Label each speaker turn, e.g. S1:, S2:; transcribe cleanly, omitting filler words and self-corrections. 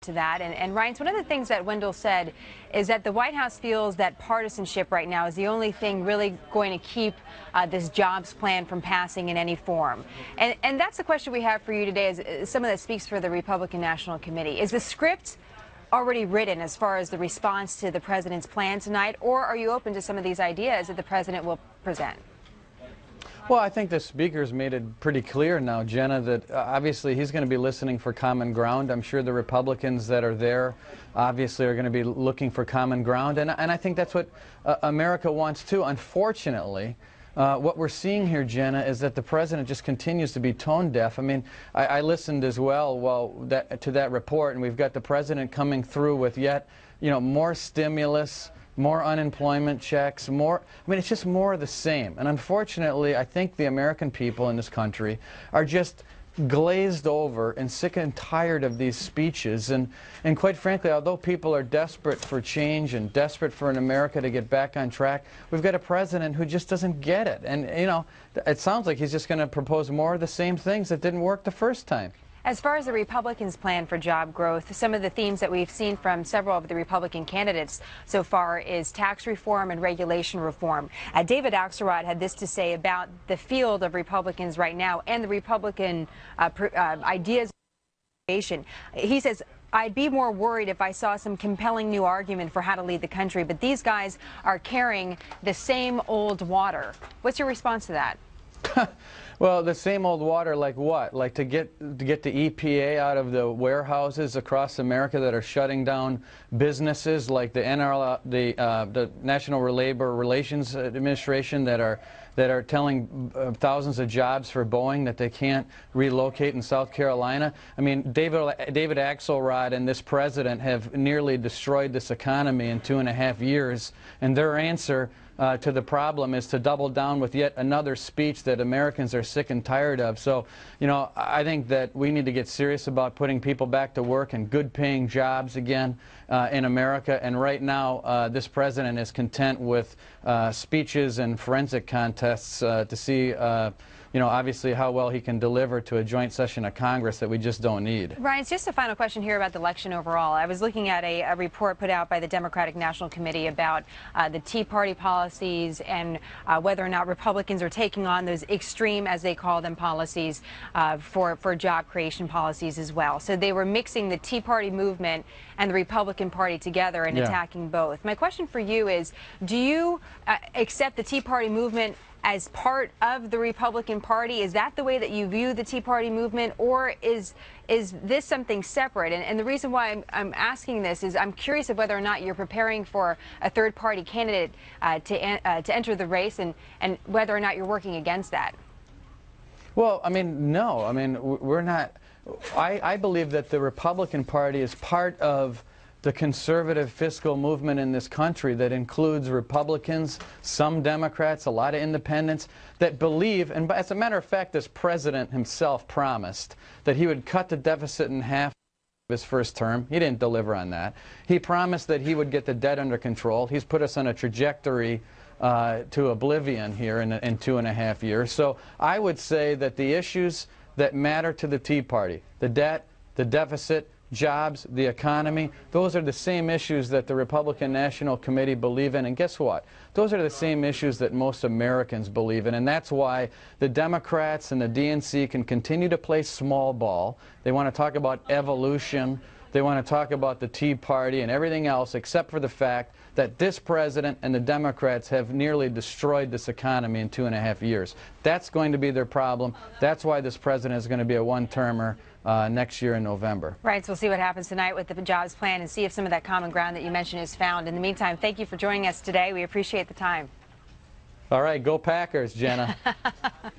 S1: to that. And Reince, one of the things that Wendell said is that the White House feels that partisanship right now is the only thing really going to keep this jobs plan from passing in any form. And that's the question we have for you today, as someone that speaks for the Republican National Committee. Is the script already written as far as the response to the president's plan tonight, or are you open to some of these ideas that the president will present?
S2: Well, I think the speaker's made it pretty clear now, Jenna, that obviously he's going to be listening for common ground. I'm sure the Republicans that are there obviously are going to be looking for common ground, and I think that's what America wants too. Unfortunately, what we're seeing here, Jenna, is that the president just continues to be tone deaf. I mean, I listened as well to that report, and we've got the president coming through with yet, more stimulus, more unemployment checks, it's just more of the same. And unfortunately, I think the American people in this country are just glazed over and sick and tired of these speeches. And quite frankly, although people are desperate for change and desperate for an America to get back on track, we've got a president who just doesn't get it. And, it sounds like he's just going to propose more of the same things that didn't work the first time.
S1: As far as the Republicans' plan for job growth, some of the themes that we've seen from several of the Republican candidates so far is tax reform and regulation reform. David Axelrod had this to say about the field of Republicans right now and the Republican ideas. He says, "I'd be more worried if I saw some compelling new argument for how to lead the country, but these guys are carrying the same old water." What's your response to that?
S2: Well, the same old water, like what? Like to get the EPA out of the warehouses across America that are shutting down businesses, like the the National Labor Relations Administration that are telling thousands of jobs for Boeing that they can't relocate in South Carolina. I mean, David Axelrod and this president have nearly destroyed this economy in 2.5 years, and their answer to the problem is to double down with yet another speech that Americans are sick and tired of. So, I think that we need to get serious about putting people back to work and good-paying jobs again in America. And right now, this president is content with speeches and forensic contests to see obviously how well he can deliver to a joint session of Congress that we just don't need.
S1: Reince, just a final question here about the election overall. I was looking at a report put out by the Democratic National Committee about the Tea Party policies and whether or not Republicans are taking on those extreme, as they call them, policies for job creation policies as well. So they were mixing the Tea Party movement and the Republican Party together and attacking both. My question for you is, do you accept the Tea Party movement as part of the Republican Party? Is that the way that you view the Tea Party movement, or is this something separate? And the reason why I'm asking this is I'm curious of whether or not you're preparing for a third-party candidate to enter the race, and whether or not you're working against that.
S2: Well, no. We're not. I believe that the Republican Party is part of the conservative fiscal movement in this country that includes Republicans, some Democrats, a lot of independents that believe, and as a matter of fact, this president himself promised that he would cut the deficit in half his first term. He didn't deliver on that. He promised that he would get the debt under control. He's put us on a trajectory to oblivion here in 2.5 years. So I would say that the issues that matter to the Tea Party, the debt, the deficit, jobs, the economy, those are the same issues that the Republican National Committee believe in. And guess what? Those are the same issues that most Americans believe in. And that's why the Democrats and the DNC can continue to play small ball. They want to talk about evolution. They want to talk about the Tea Party and everything else, except for the fact that this president and the Democrats have nearly destroyed this economy in 2.5 years. That's going to be their problem. That's why this president is going to be a one-termer next year in November.
S1: Right, so we'll see what happens tonight with the jobs plan and see if some of that common ground that you mentioned is found. In the meantime, thank you for joining us today. We appreciate the time.
S2: All right, go Packers, Jenna.